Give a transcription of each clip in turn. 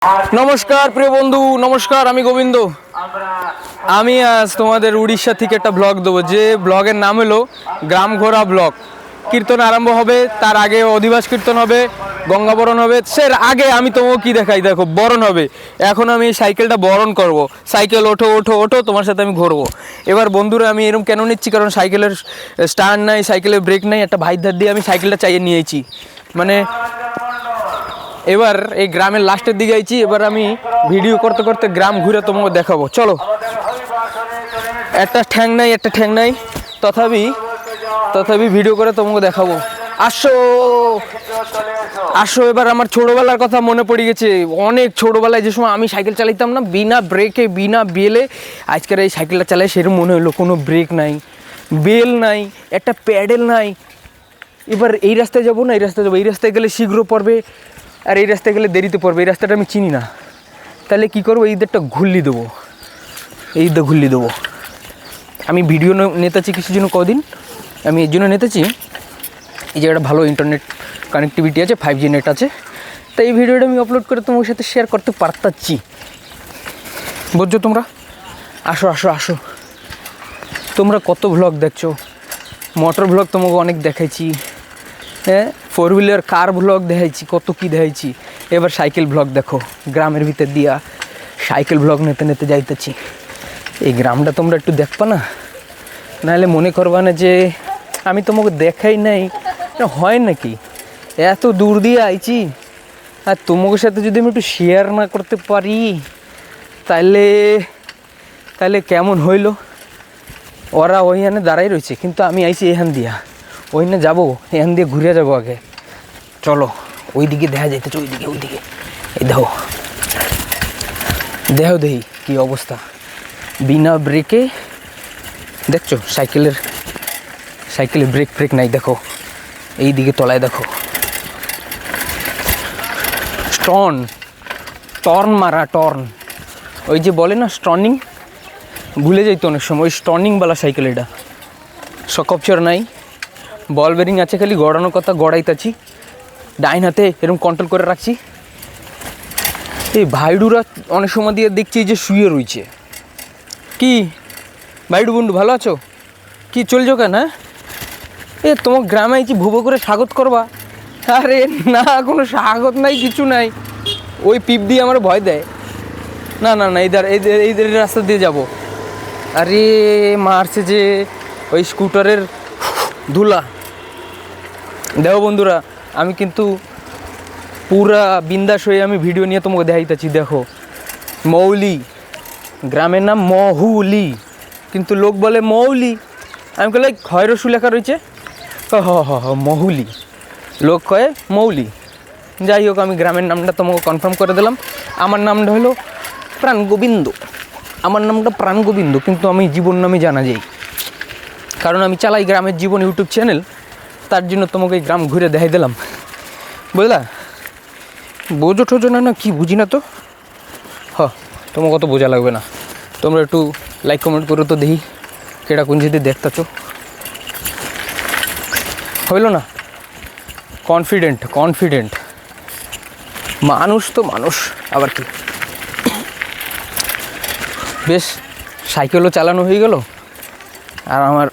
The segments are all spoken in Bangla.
नमस्कार प्रिय बंधु नमस्कार আমি গোবিন্দ আমি আজ তোমাদের উড়িষ্যা থেকে একটা ব্লগ দেব যে ব্লগের নাম হলো গ্রাম ঘোরা ব্লগ কীর্তন আরম্ভ হবে তার আগে অধিবাস কীর্তন হবে গঙ্গাবরণ হবে সের আগে আমি তোমাকে কি দেখাই দেখো বরণ হবে এখন আমি সাইকেলটা বরণ করব সাইকেল ওঠো ওঠো ওঠো তোমার সাথে আমি ঘুরবো এবার বন্ধুরা আমি এরকম কেন নিচ্ছি কারণ সাইকেলের স্ট্যান্ড নাই সাইকেলের ব্রেক নাই একটা ভাই ধার দিয়ে আমি সাইকেলটা চাইয়ে নিয়েছি মানে এবার এই গ্রামের লাস্টের দিকে আইছি এবার আমি ভিডিও করতে করতে গ্রাম ঘুরে তোমাকে দেখাবো চলো একটা ঠ্যাং নাই তথাপি ভিডিও করে তোমাকে দেখাবো আসো আসো এবার আমার ছোটবেলার কথা মনে পড়ে গেছে অনেক ছোটবেলায় যে সময় আমি সাইকেল চালাইতাম না বিনা ব্রেকে বিনা বেলে আজকের এই সাইকেলটা চালাই সেরকম মনে হলো কোনো ব্রেক নাই বেল নাই একটা প্যাডেল নাই এবার এই রাস্তায় যাবো না এই রাস্তায় গেলে শীঘ্র পড়বে আর এই রাস্তায় গেলে দেরিতে পড়বে এই রাস্তাটা আমি চিনি না তাহলে কী করবো এই দিকটা ঘুরলি দেবো আমি ভিডিও নেতেছি কিছুর জন্য কদিন আমি এর জন্য নেতেছি এই জায়গাটা ভালো ইন্টারনেট কানেক্টিভিটি আছে 5G নেট আছে তাই এই ভিডিওটা আমি আপলোড করে তোমার সাথে শেয়ার করতে পারতাচ্ছি বুঝছো তোমরা আসো আসো আসো তোমরা কত ব্লগ দেখছো মোটর ব্লগ তোমাকে অনেক দেখাইছি হ্যাঁ 4 হুইলার কার ব্লগ দেখাইছি কত কী দেখাইছি এবার সাইকেল ব্লগ দেখো গ্রামের ভিতর দিয়া সাইকেল ব্লগ নিতে যাইতেছি এই গ্রামটা তোমরা একটু দেখবা না নাহলে মনে করবা না যে আমি তোমাকে দেখাই নাই হয় নাকি এত দূর দিয়ে আইছি আর তোমাদের সাথে যদি আমি একটু শেয়ার না করতে পারি তাহলে কেমন হইল ওরা ওইখানে দাঁড়াই রয়েছে কিন্তু আমি আইছি এখান দিয়া ওইখানে যাবো এখান দিয়ে ঘুরে যাবো আগে চলো ওইদিকে দেখা যাইতেছে ওইদিকে এই দেখো দেখি কী অবস্থা বিনা ব্রেকে দেখছো সাইকেলের ব্রেক নাই দেখো এই দিকে তলায় দেখো টর্ন মারা ওই যে বলে না স্টর্নিং ভুলে যাইতো অনেক সময় ওই স্টর্নিংওয়ালা সাইকেল এটা সকপচর নাই বল বেরিং আছে খালি গড়ানোর কথা গড়াইতাছি ডাইন হাতে এরকম কন্ট্রোল করে রাখছি এই ভাইডুরা অনেক সময় দিয়ে দেখছি যে শুয়ে রয়েছে কি ভাইডু বন্ধু ভালো আছো কি চলছো কেন হ্যাঁ তোমার গ্রামে আইছি ভুবো করে স্বাগত করবা আরে না কোনো স্বাগত নাই কিছু নাই ওই পিপ দিয়ে আমার ভয় দেয় না এইদের রাস্তা দিয়ে যাব আরে মারছে যে ওই স্কুটারের ধুলা দেখো বন্ধুরা আমি কিন্তু পুরা বিন্দাস হয়ে আমি ভিডিও নিয়ে তোমাকে দেখাইতেছি দেখো মৌলি গ্রামের নাম মহুলি কিন্তু লোক বলে মৌলি আমি বলে খয়রসু লেখা রয়েছে মহুলি লোক কয়ে মৌলি যাই হোক আমি গ্রামের নামটা তোমাকে কনফার্ম করে দিলাম আমার নামটা হলো প্রাণ গোবিন্দ কিন্তু আমি জীবন নামে জানা যাই কারণ আমি চালাই গ্রামের জীবন ইউটিউব চ্যানেল তার জন্য তোমাকে এই গ্রাম ঘুরে দেখাই দিলাম বুঝলা বোঝো টোঝো না কি বুঝি না তো তোমাকে অত বোঝা লাগবে না তোমরা একটু লাইক কমেন্ট করো তো দেখি কেটা কোন যদি দেখতেছো হইল না কনফিডেন্ট মানুষ তো মানুষ আবার কি বেশ সাইকেলও চালানো হয়ে গেল আর আমার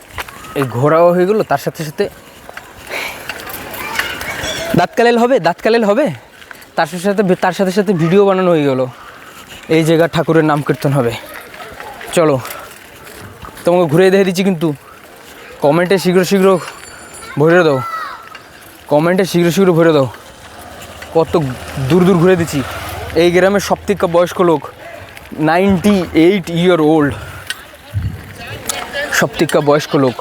এই ঘোরাও হয়ে গেল তার সাথে দাঁতকালেল হবে তার সাথে ভিডিও বানানো হয়ে গেল এই জায়গা ঠাকুরের নাম কীর্তন হবে চলো তোমাকে ঘুরে দেখে দিচ্ছি কিন্তু কমেন্টে শীঘ্র ভরে দাও কত দূর ঘুরে দিচ্ছি এই গ্রামের সবথেকে বয়স্ক লোক 98 year old সবথেকে বয়স্ক লোক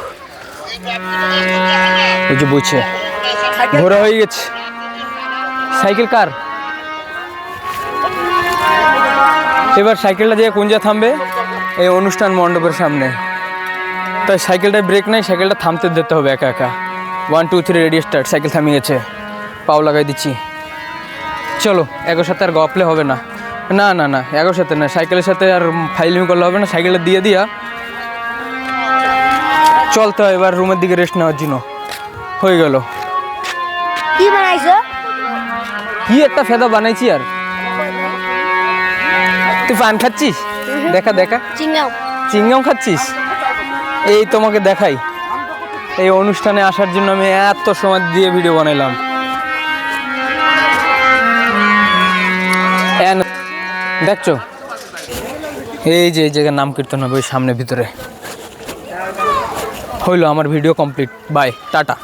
ওই যে বলছে ঘোরা হয়ে গেছে সাইকেল কার এবার সাইকেলটা যেয়ে কোন থামবে এই অনুষ্ঠান মণ্ডপের সামনে তাই সাইকেলটায় ব্রেক নাই সাইকেলটা থামতে দিতে হবে একা 1 2 3 রেডি স্টার্ট সাইকেল থামিয়ে গেছে পাও লাগাই দিচ্ছি চলো এগোর সাথে আর গপলে হবে না এগোর সাথে না সাইকেলের সাথে আর ফাইলিং করলে হবে না সাইকেলটা দিয়ে দিয়া চলতে হয় এবার রুমের দিকে রেস্ট নেওয়ার জন্য হয়ে গেল কি একটা ফেদা বানাইছি আর তুই পান খাচ্ছিস? দেখা দেখা, চিংগাম। চিংগাম খাচ্ছিস? এই তোমাকে দেখাই, এই অনুষ্ঠানে আসার জন্য আমি এত সময় দিয়ে ভিডিও বানাইলাম। দেখছো এই যে এই জায়গার নাম কীর্তন হবে ওই সামনে ভিতরে। হইলো আমার ভিডিও কমপ্লিট, বাই টাটা।